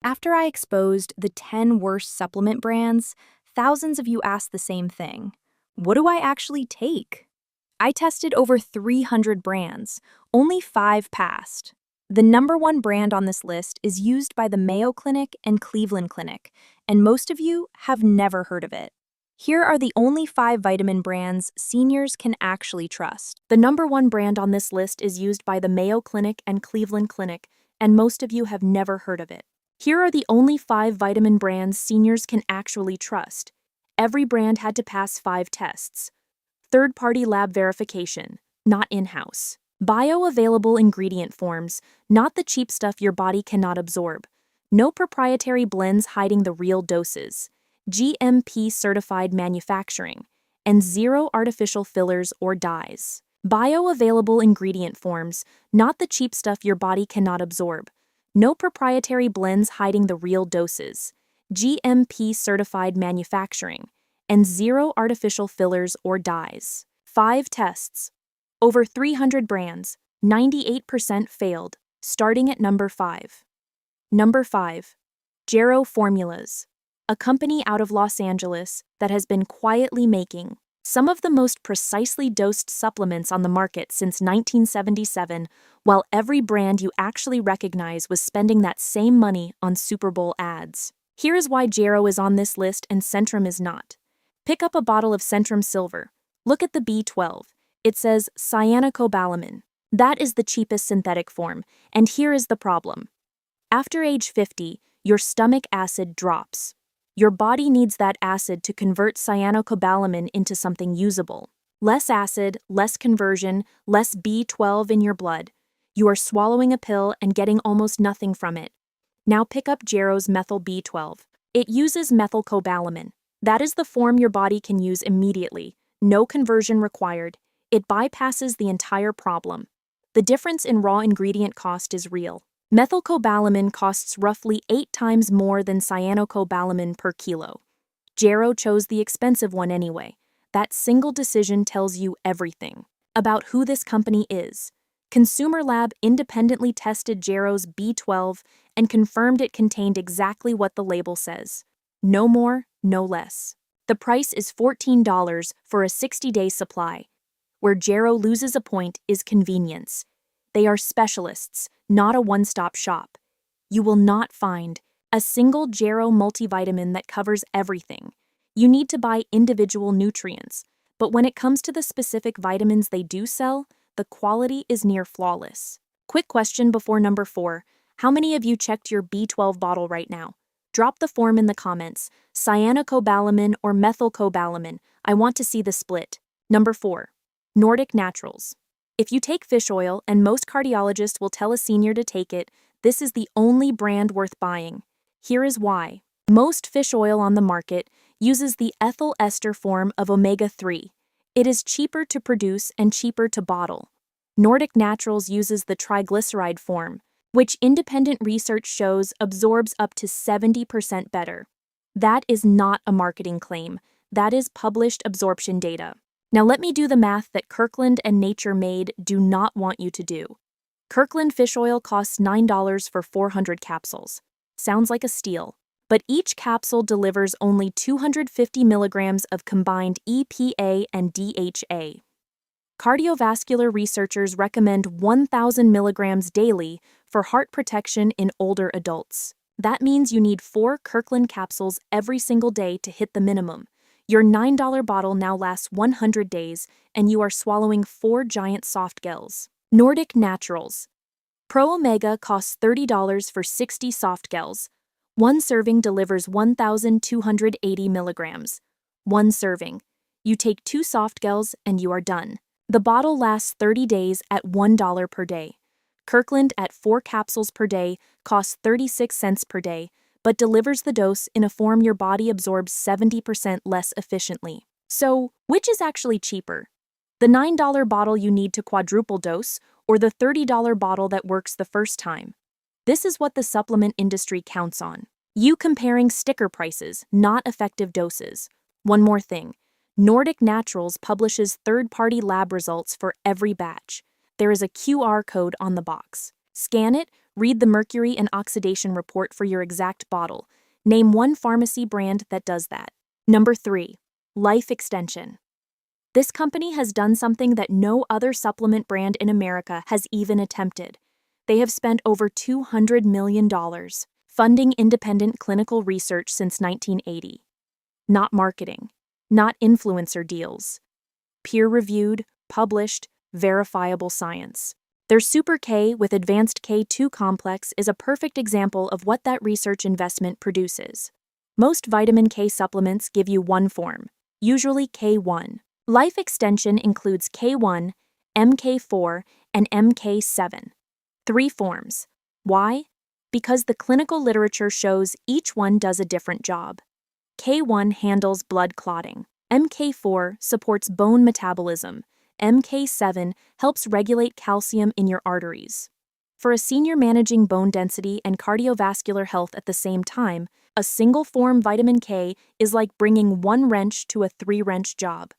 After I exposed the 10 worst supplement brands, thousands of you asked the same thing. What do I actually take? I tested over 300 brands. Only 5 passed. The number one brand on this list is used by the Mayo Clinic and Cleveland Clinic, and most of you have never heard of it. Here are the only 5 vitamin brands seniors can actually trust. The number one brand on this list is used by the Mayo Clinic and Cleveland Clinic, and most of you have never heard of it. Here are the only 5 vitamin brands seniors can actually trust. Every brand had to pass 5 tests. Third-party lab verification, not in-house. Bioavailable ingredient forms, not the cheap stuff your body cannot absorb. No proprietary blends hiding the real doses. GMP-certified manufacturing. And 0 artificial fillers or dyes. Bioavailable ingredient forms, not the cheap stuff your body cannot absorb. No proprietary blends hiding the real doses. GMP-certified manufacturing. And 0 artificial fillers or dyes. 5 tests. Over 300 brands, 98% failed, starting at number 5. Number 5. Jarrow Formulas, a company out of Los Angeles that has been quietly making some of the most precisely dosed supplements on the market since 1977, while every brand you actually recognize was spending that same money on Super Bowl ads. Here is why Jarrow is on this list and Centrum is not. Pick up a bottle of Centrum Silver. Look at the B12. It says cyanocobalamin. That is the cheapest synthetic form, and here is the problem. After age 50, your stomach acid drops. Your body needs that acid to convert cyanocobalamin into something usable. Less acid, less conversion, less B12 in your blood. You are swallowing a pill and getting almost nothing from it. Now pick up Jarrow's methyl B12. It uses methylcobalamin. That is the form your body can use immediately. No conversion required. It bypasses the entire problem. The difference in raw ingredient cost is real. Methylcobalamin costs roughly 8 times more than cyanocobalamin per kilo. Jarrow chose the expensive one anyway. That single decision tells you everything about who this company is. Consumer Lab independently tested Jarrow's B12 and confirmed it contained exactly what the label says. No more, no less. The price is $14 for a 60-day supply. Where Jarrow loses a point is convenience. They are specialists, not a one-stop shop. You will not find a single Jarrow multivitamin that covers everything. You need to buy individual nutrients, but when it comes to the specific vitamins they do sell, the quality is near flawless. Quick question before number 4. How many of you checked your B12 bottle right now? Drop the form in the comments. Cyanocobalamin or methylcobalamin. I want to see the split. Number 4. Nordic Naturals. If you take fish oil, and most cardiologists will tell a senior to take it, this is the only brand worth buying. Here is why. Most fish oil on the market uses the ethyl ester form of omega-3. It is cheaper to produce and cheaper to bottle. Nordic Naturals uses the triglyceride form, which independent research shows absorbs up to 70% better. That is not a marketing claim. That is published absorption data. Now let me do the math that Kirkland and Nature Made do not want you to do. Kirkland fish oil costs $9 for 400 capsules. Sounds like a steal. But each capsule delivers only 250 milligrams of combined EPA and DHA. Cardiovascular researchers recommend 1,000 milligrams daily for heart protection in older adults. That means you need 4 Kirkland capsules every single day to hit the minimum. Your $9 bottle now lasts 100 days, and you are swallowing 4 giant soft gels. Nordic Naturals. Pro Omega costs $30 for 60 soft gels. One serving delivers 1,280 milligrams. One serving. You take 2 soft gels and you are done. The bottle lasts 30 days at $1 per day. Kirkland at 4 capsules per day costs 36 cents per day, but delivers the dose in a form your body absorbs 70% less efficiently. So, which is actually cheaper? The $9 bottle you need to quadruple dose, or the $30 bottle that works the first time? This is what the supplement industry counts on. You comparing sticker prices, not effective doses. One more thing. Nordic Naturals publishes third-party lab results for every batch. There is a QR code on the box. Scan it, Read the mercury and oxidation report for your exact bottle. Name one pharmacy brand that does that. Number 3. Life Extension. This company has done something that no other supplement brand in America has even attempted. They have spent over $200 million funding independent clinical research since 1980. Not marketing, not influencer deals. Peer-reviewed, published, verifiable science. Their Super K with advanced K2 complex is a perfect example of what that research investment produces. Most vitamin K supplements give you one form, usually K1. Life Extension includes K1, MK4, and MK7. 3 forms. Why? Because the clinical literature shows each one does a different job. K1 handles blood clotting. MK4 supports bone metabolism. MK7 helps regulate calcium in your arteries. For a senior managing bone density and cardiovascular health at the same time, a single-form vitamin K is like bringing one wrench to a 3-wrench job.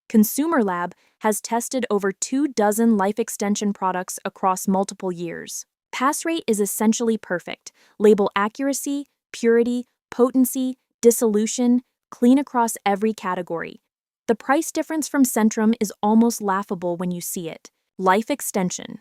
Consumer Lab has tested over 24 life extension products across multiple years. Pass rate is essentially perfect. Label accuracy, purity, potency, dissolution, clean across every category. The price difference from Centrum is almost laughable when you see it. Life Extension.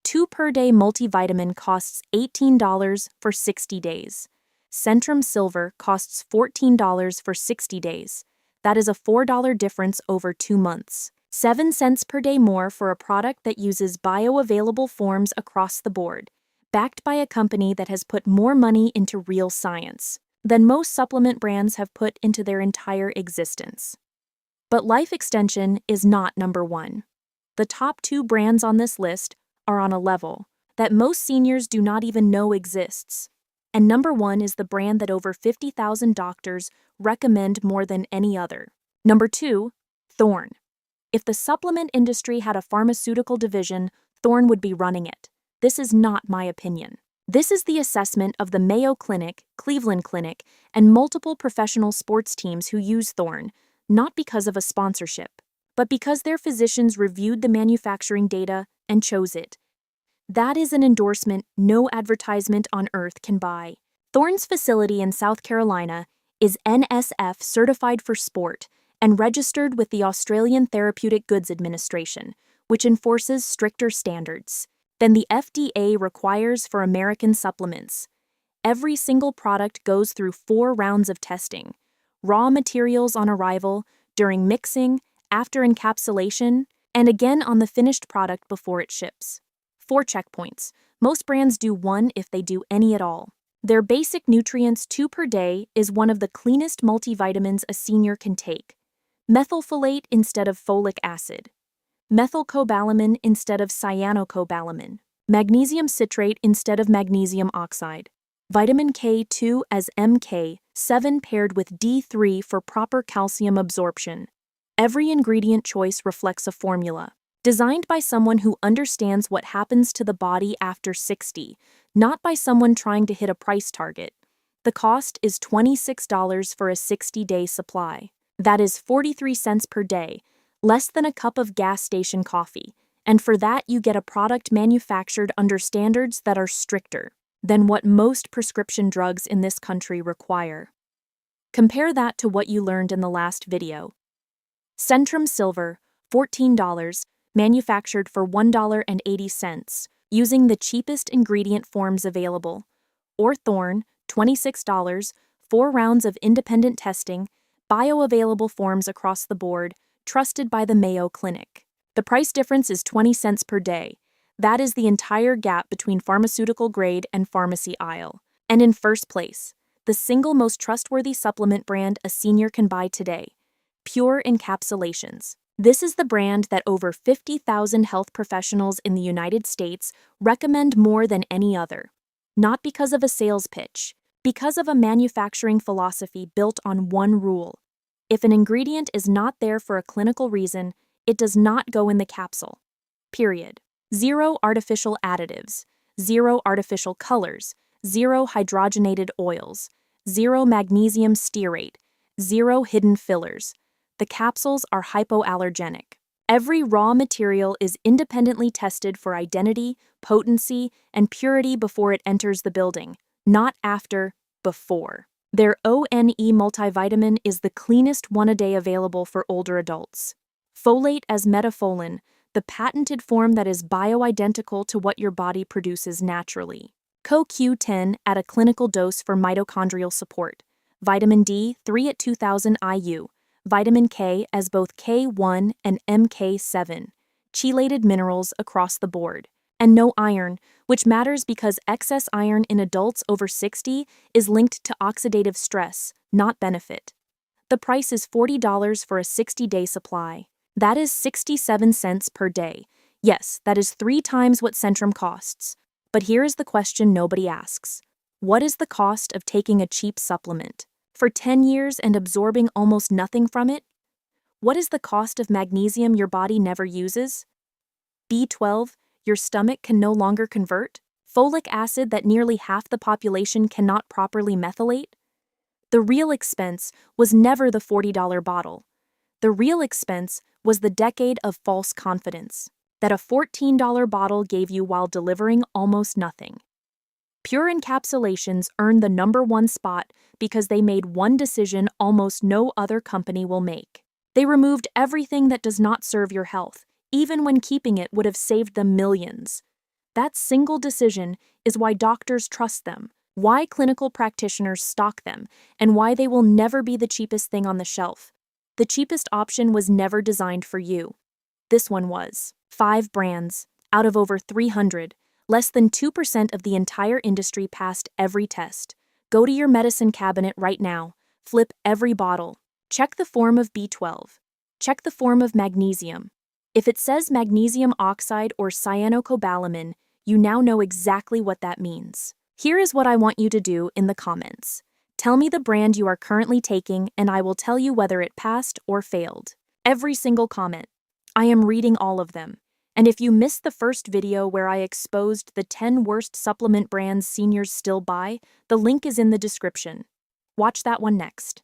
2 per day multivitamin costs $18 for 60 days. Centrum Silver costs $14 for 60 days. That is a $4 difference over 2 months. 7 cents per day more for a product that uses bioavailable forms across the board, backed by a company that has put more money into real science than most supplement brands have put into their entire existence. But Life Extension is not number 1. The top 2 brands on this list are on a level that most seniors do not even know exists. And number 1 is the brand that over 50,000 doctors recommend more than any other. Number 2, Thorne. If the supplement industry had a pharmaceutical division, Thorne would be running it. This is not my opinion. This is the assessment of the Mayo Clinic, Cleveland Clinic, and multiple professional sports teams who use Thorne, not because of a sponsorship, but because their physicians reviewed the manufacturing data and chose it. That is an endorsement no advertisement on earth can buy. Thorne's facility in South Carolina is NSF certified for sport and registered with the Australian Therapeutic Goods Administration, which enforces stricter standards than the FDA requires for American supplements. Every single product goes through 4 rounds of testing. Raw materials on arrival, during mixing, after encapsulation, and again on the finished product before it ships. 4 checkpoints. Most brands do 1 if they do any at all. Their basic nutrients 2 per day is one of the cleanest multivitamins a senior can take. Methylfolate instead of folic acid. Methylcobalamin instead of cyanocobalamin, magnesium citrate instead of magnesium oxide, vitamin K2 as MK7 paired with D3 for proper calcium absorption. Every ingredient choice reflects a formula, designed by someone who understands what happens to the body after 60, not by someone trying to hit a price target. The cost is $26 for a 60-day supply. That is 43 cents per day, less than a cup of gas station coffee, and for that you get a product manufactured under standards that are stricter than what most prescription drugs in this country require. Compare that to what you learned in the last video. Centrum Silver, $14, manufactured for $1.80, using the cheapest ingredient forms available. Or Thorne, $26, 4 rounds of independent testing, bioavailable forms across the board, trusted by the Mayo Clinic. The price difference is 20 cents per day. That is the entire gap between pharmaceutical grade and pharmacy aisle. And in first place, the single most trustworthy supplement brand a senior can buy today, Pure Encapsulations. This is the brand that over 50,000 health professionals in the United States recommend more than any other. Not because of a sales pitch, because of a manufacturing philosophy built on one rule. If an ingredient is not there for a clinical reason, it does not go in the capsule. Period. 0 artificial additives, 0 artificial colors, 0 hydrogenated oils, 0 magnesium stearate, 0 hidden fillers. The capsules are hypoallergenic. Every raw material is independently tested for identity, potency, and purity before it enters the building, not after, before. Their ONE multivitamin is the cleanest one-a-day available for older adults. Folate as metafolin, the patented form that is bioidentical to what your body produces naturally. CoQ10 at a clinical dose for mitochondrial support. Vitamin D, 3 at 2000 IU. Vitamin K as both K1 and MK7. Chelated minerals across the board. And no iron, which matters because excess iron in adults over 60 is linked to oxidative stress, not benefit. The price is $40 for a 60-day supply. That is 67 cents per day. Yes, that is 3 times what Centrum costs. But here is the question nobody asks. What is the cost of taking a cheap supplement? For 10 years and absorbing almost nothing from it? What is the cost of magnesium your body never uses? B12, your stomach can no longer convert? Folic acid that nearly half the population cannot properly methylate? The real expense was never the $40 bottle. The real expense was the decade of false confidence that a $14 bottle gave you while delivering almost nothing. Pure Encapsulations earned the #1 spot because they made one decision almost no other company will make. They removed everything that does not serve your health, even when keeping it would have saved them millions. That single decision is why doctors trust them, why clinical practitioners stock them, and why they will never be the cheapest thing on the shelf. The cheapest option was never designed for you. This one was. 5 brands, out of over 300. Less than 2% of the entire industry passed every test. Go to your medicine cabinet right now. Flip every bottle. Check the form of B12. Check the form of magnesium. If it says magnesium oxide or cyanocobalamin, you now know exactly what that means. Here is what I want you to do in the comments. Tell me the brand you are currently taking, and I will tell you whether it passed or failed. Every single comment. I am reading all of them. And if you missed the first video where I exposed the 10 worst supplement brands seniors still buy, the link is in the description. Watch that one next.